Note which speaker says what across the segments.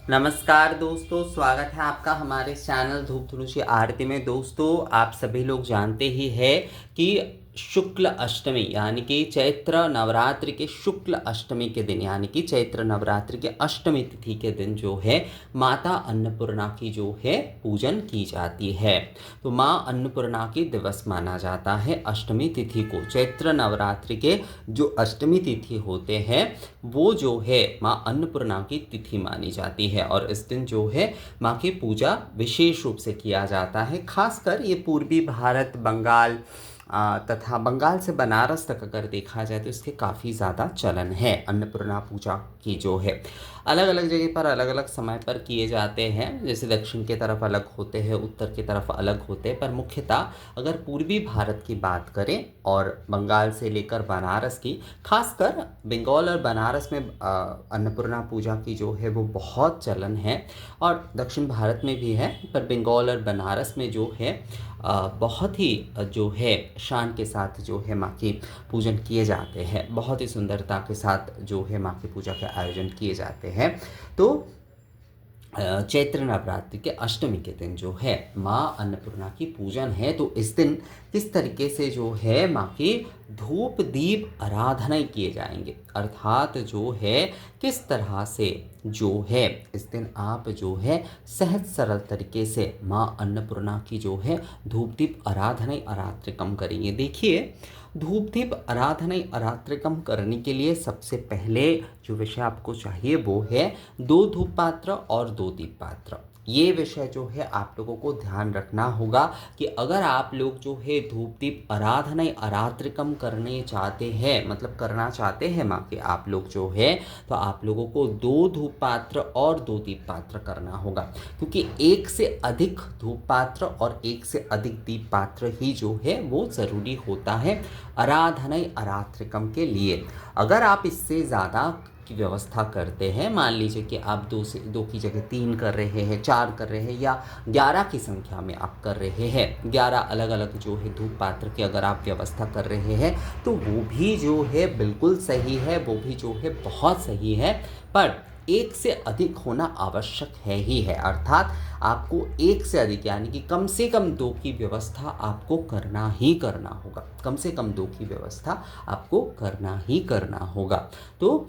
Speaker 1: नमस्कार दोस्तों, स्वागत है आपका हमारे चैनल धूप धनुषी आरती में। दोस्तों, आप सभी लोग जानते ही हैं कि शुक्ल अष्टमी यानी कि चैत्र नवरात्रि के शुक्ल अष्टमी के दिन यानी कि चैत्र नवरात्रि के अष्टमी तिथि के दिन जो है माता अन्नपूर्णा की जो है पूजन की जाती है। तो माँ अन्नपूर्णा की दिवस माना जाता है अष्टमी तिथि को। चैत्र नवरात्रि के जो अष्टमी तिथि होते हैं वो जो है माँ अन्नपूर्णा की तिथि मानी जाती है और इस दिन जो है माँ की पूजा विशेष रूप से किया जाता है। खासकर ये पूर्वी भारत, बंगाल तथा बंगाल से बनारस तक अगर देखा जाए तो इसके काफ़ी ज़्यादा चलन है। अन्नपूर्णा पूजा की जो है अलग अलग जगह पर अलग अलग समय पर किए जाते हैं। जैसे दक्षिण की तरफ अलग होते हैं, उत्तर की तरफ अलग होते हैं, पर मुख्यतः अगर पूर्वी भारत की बात करें और बंगाल से लेकर बनारस की, खासकर बंगाल और बनारस में अन्नपूर्णा पूजा की जो है वो बहुत चलन है और दक्षिण भारत में भी है, पर बंगाल और बनारस में जो है बहुत ही जो है शान के साथ जो है माँ की पूजन किए जाते हैं। बहुत ही सुंदरता के साथ जो है माँ की पूजा के आयोजन किए जाते हैं। तो चैत्र नवरात्रि के अष्टमी के दिन जो है माँ अन्नपूर्णा की पूजन है। तो इस दिन किस तरीके से जो है माँ की धूप दीप आराधना किए जाएंगे, अर्थात जो है किस तरह से जो है इस दिन आप जो है सहज सरल तरीके से माँ अन्नपूर्णा की जो है धूप दीप आराधना आरात्रिकम करेंगे। देखिए, धूप दीप आराधना आरात्रिकम करने के लिए सबसे पहले जो विषय आपको चाहिए वो है 2 धूप पात्र और 2 दीप पात्र। ये विषय जो है आप लोगों को ध्यान रखना होगा कि अगर आप लोग जो है धूप दीप आराधना आरात्रिकम करने चाहते हैं, मतलब करना चाहते हैं माँ के आप लोग जो है, तो आप लोगों को 2 धूप पात्र और 2 दीप पात्र करना होगा, क्योंकि एक से अधिक धूप पात्र और एक से अधिक दीप पात्र ही जो है वो ज़रूरी होता है आराधना आरात्रिकम के लिए। अगर आप इससे ज़्यादा की व्यवस्था करते हैं, मान लीजिए कि आप 2 की जगह 3 कर रहे हैं, 4 कर रहे हैं या 11 की संख्या में आप कर रहे हैं, 11 अलग अलग जो है धूप पात्र की अगर आप व्यवस्था कर रहे हैं तो वो भी जो है बिल्कुल सही है, वो भी जो है बहुत सही है। पर एक से अधिक होना आवश्यक है ही है, अर्थात आपको एक से अधिक यानी कि कम से कम 2 की व्यवस्था आपको करना ही करना होगा। कम से कम 2 की व्यवस्था आपको करना ही करना होगा। तो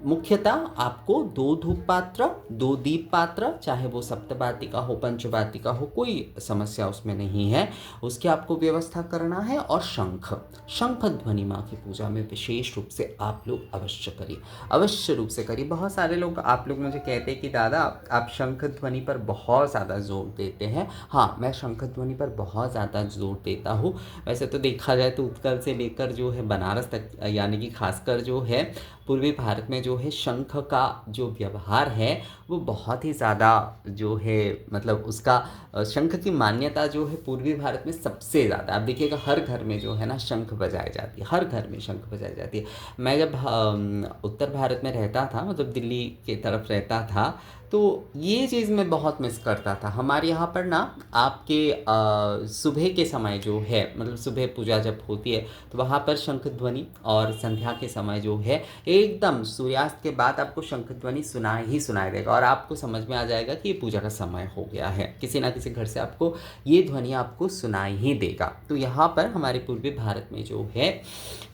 Speaker 1: मुख्यतः आपको 2 धूप पात्र, 2 दीप पात्र, चाहे वो सप्तबाती का हो, पंचबाती का हो, कोई समस्या उसमें नहीं है, उसकी आपको व्यवस्था करना है। और शंख शंख ध्वनि माँ की पूजा में विशेष रूप से आप लोग अवश्य करिए, अवश्य रूप से करिए। बहुत सारे लोग आप लोग मुझे कहते हैं कि दादा आप शंख ध्वनि पर बहुत ज़्यादा जोर देते हैं। हाँ, मैं शंख ध्वनि पर बहुत ज़्यादा जोर देता हूँ। वैसे तो देखा जाए तो उत्कल से लेकर जो है बनारस तक, यानी कि खासकर जो है पूर्वी भारत में जो है शंख का जो व्यवहार है वो बहुत ही ज़्यादा जो है, मतलब उसका शंख की मान्यता जो है पूर्वी भारत में सबसे ज़्यादा। आप देखिएगा हर घर में जो है ना शंख बजाई जाती है, हर घर में शंख बजाई जाती है। मैं जब उत्तर भारत में रहता था, मतलब दिल्ली की तरफ रहता था, तो ये चीज़ मैं बहुत मिस करता था। हमारे यहाँ पर ना आपके सुबह के समय जो है, मतलब सुबह पूजा जब होती है तो वहाँ पर शंख ध्वनि, और संध्या के समय जो है एकदम सूर्यास्त के बाद आपको शंख ध्वनि सुनाई ही सुनाई देगा और आपको समझ में आ जाएगा कि ये पूजा का समय हो गया है। किसी ना किसी घर से आपको ये ध्वनि आपको सुनाई ही देगा। तो यहाँ पर हमारे पूर्वी भारत में जो है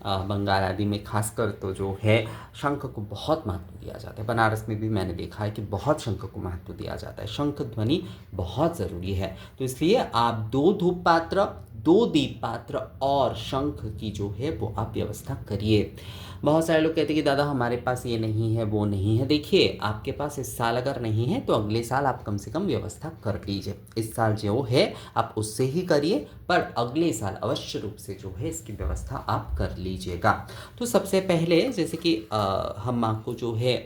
Speaker 1: बंगाल आदि में खासकर तो जो है शंख को बहुत महत्व दिया जाता है। बनारस में भी मैंने देखा है कि बहुत शंख को महत्व दिया जाता है। शंख ध्वनि बहुत ज़रूरी है। तो इसलिए आप 2 धूप पात्र, 2 दीप पात्र और शंख की जो है वो आप व्यवस्था करिए। बहुत सारे लोग कहते हैं कि दादा हमारे पास ये नहीं है, वो नहीं है। देखिए, आपके पास इस साल अगर नहीं है तो अगले साल आप कम से कम व्यवस्था कर लीजिए। इस साल जो है आप उससे ही करिए, पर अगले साल अवश्य रूप से जो है इसकी व्यवस्था आप कर लीजिएगा। तो सबसे पहले जैसे कि हम माँ को जो है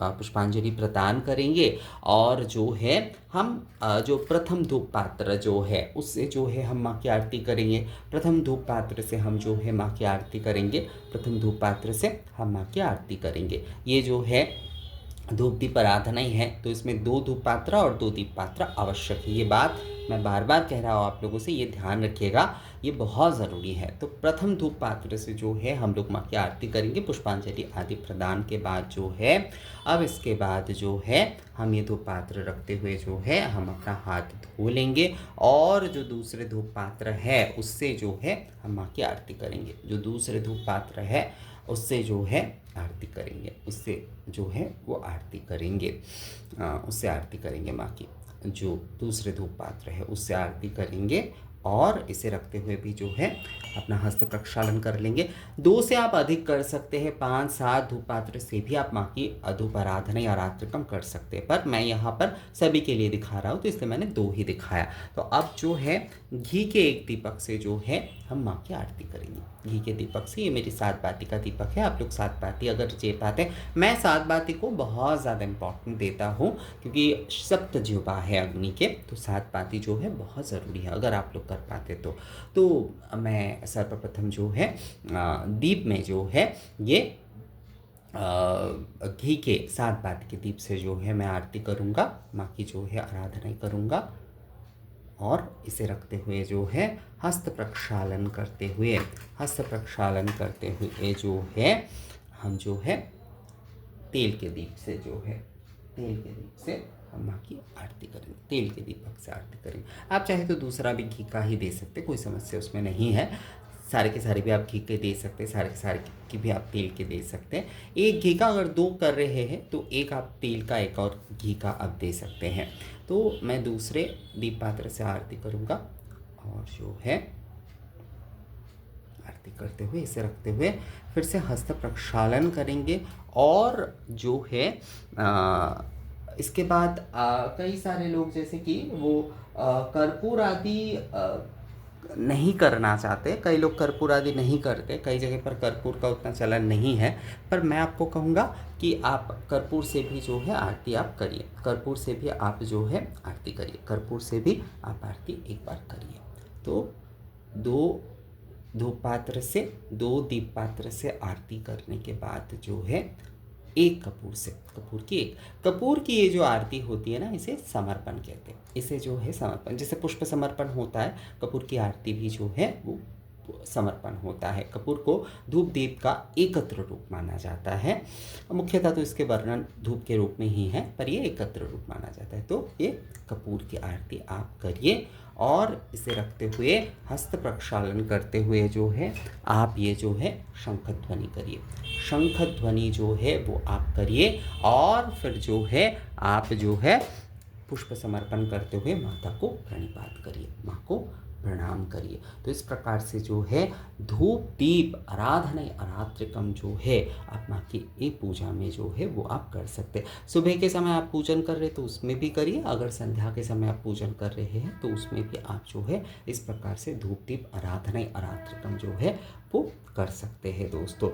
Speaker 1: पुष्पांजलि प्रदान करेंगे और जो है हम जो प्रथम धूप पात्र जो है उससे जो है हम माँ की आरती करेंगे। प्रथम धूप पात्र से हम जो है माँ की आरती करेंगे, प्रथम धूप पात्र से हम माँ की आरती करेंगे। ये जो है धूप दीप आराधना ही है, तो इसमें 2 धूप पात्र और 2 दीप पात्र आवश्यक है। ये बात मैं बार बार कह रहा हूँ आप लोगों से, ये ध्यान रखिएगा, ये बहुत ज़रूरी है। तो प्रथम धूप पात्र से जो है हम लोग माँ की आरती करेंगे पुष्पांजलि आदि प्रदान के बाद जो है। अब इसके बाद जो है हम ये धूप पात्र रखते हुए जो है हम अपना हाथ धो लेंगे और जो दूसरे धूप पात्र है उससे जो है हम माँ की आरती करेंगे। जो दूसरे धूप पात्र है उससे जो है आरती करेंगे, उससे जो है वो आरती करेंगे, उससे आरती करेंगे माँ की। जो दूसरे धूप पात्र है उससे आरती करेंगे और इसे रखते हुए भी जो है अपना हस्त प्रक्षालन कर लेंगे। 2 से आप अधिक कर सकते हैं, 5-7 धूप पात्र से भी आप माँ की धूप आराधना या रात्रिकम कर सकते हैं, पर मैं यहाँ पर सभी के लिए दिखा रहा हूँ तो इसलिए मैंने 2 ही दिखाया। तो अब जो है घी के एक दीपक से जो है हम माँ की आरती करेंगे। घी के दीपक से, ये मेरी 7 बाती का दीपक है, आप लोग 7 बाती अगर जे पाते हैं। मैं 7 बाती को बहुत ज़्यादा इम्पोर्टेंट देता हूँ क्योंकि सप्त ज्योपा है अग्नि के, तो 7 बाती जो है बहुत ज़रूरी है अगर आप लोग कर पाते तो मैं सर्वप्रथम जो है दीप में जो है ये घी के 7 बाती के दीप से जो है मैं आरती करूँगा, माँ की जो है आराधना करूँगा। और इसे रखते हुए जो है हस्त प्रक्षालन करते हुए जो है हम जो है तेल के दीप से हम माँ की आरती करेंगे, तेल के दीपक से आरती करेंगे। आप चाहे तो दूसरा भी घी का ही दे सकते, कोई समस्या उसमें नहीं है। सारे के सारे भी आप घी के दे सकते हैं, सारे के सारे की भी आप तेल के दे सकते हैं। एक घी का अगर 2 कर रहे हैं तो एक आप तेल का, एक और घी का आप दे सकते हैं। तो मैं दूसरे दीप पात्र से आरती करूँगा और जो है आरती करते हुए इसे रखते हुए फिर से हस्त प्रक्षालन करेंगे। और जो है इसके बाद कई सारे लोग जैसे कि वो कर्पूर आदि नहीं करना चाहते, कई लोग कर्पूर आदि नहीं करते, कई जगह पर कर्पूर का उतना चलन नहीं है, पर मैं आपको कहूँगा कि आप कर्पूर से भी जो है आरती आप करिए, कर्पूर से भी आप जो है आरती करिए, कर्पूर से भी आप आरती एक बार करिए। तो 2 धूप पात्र से, 2 दीप पात्र से आरती करने के बाद जो है एक कपूर की ये जो आरती होती है ना, इसे समर्पण कहते हैं। इसे जो है समर्पण, जैसे पुष्प समर्पण होता है, कपूर की आरती भी जो है वो समर्पण होता है। कपूर को धूप दीप का एकत्र रूप माना जाता है। मुख्यतः तो इसके वर्णन धूप के रूप में ही है, पर ये एकत्र रूप माना जाता है। तो ये कपूर की आरती आप करिए और इसे रखते हुए हस्त प्रक्षालन करते हुए जो है आप ये जो है शंख ध्वनि करिए, शंख ध्वनि जो है वो आप करिए। और फिर जो है आप जो है पुष्प समर्पण करते हुए माता को प्रणिपात करिए, माँ को प्रणाम करिए। तो इस प्रकार से जो है धूप दीप आराधना अरात्रिकम जो है आप माँ की एक पूजा में जो है वो आप कर सकते हैं। सुबह के समय आप पूजन कर रहे तो उसमें भी करिए, अगर संध्या के समय आप पूजन कर रहे हैं तो उसमें भी आप जो है इस प्रकार से धूप दीप आराधना अरात्रिकम जो है वो कर सकते हैं दोस्तों।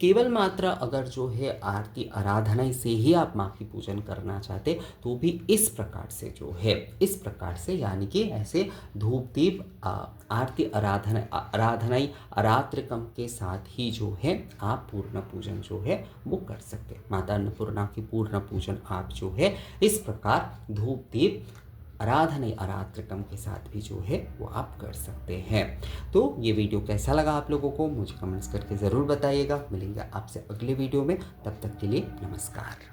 Speaker 1: केवल मात्र अगर जो है आरती आराधना से ही आप माँ की पूजन करना चाहते तो भी इस प्रकार से जो है, इस प्रकार से यानी कि ऐसे धूप दीप आरती आराधना अरात्रिकम के साथ ही जो है आप पूर्ण पूजन जो है वो कर सकते हैं। माता अन्नपूर्णा की पूर्ण पूजन आप जो है इस प्रकार धूप दीप आराधना अरात्रिकम के साथ भी जो है वो आप कर सकते हैं। तो ये वीडियो कैसा लगा आप लोगों को मुझे कमेंट्स करके ज़रूर बताइएगा। मिलेंगे आपसे अगले वीडियो में, तब तक के लिए नमस्कार।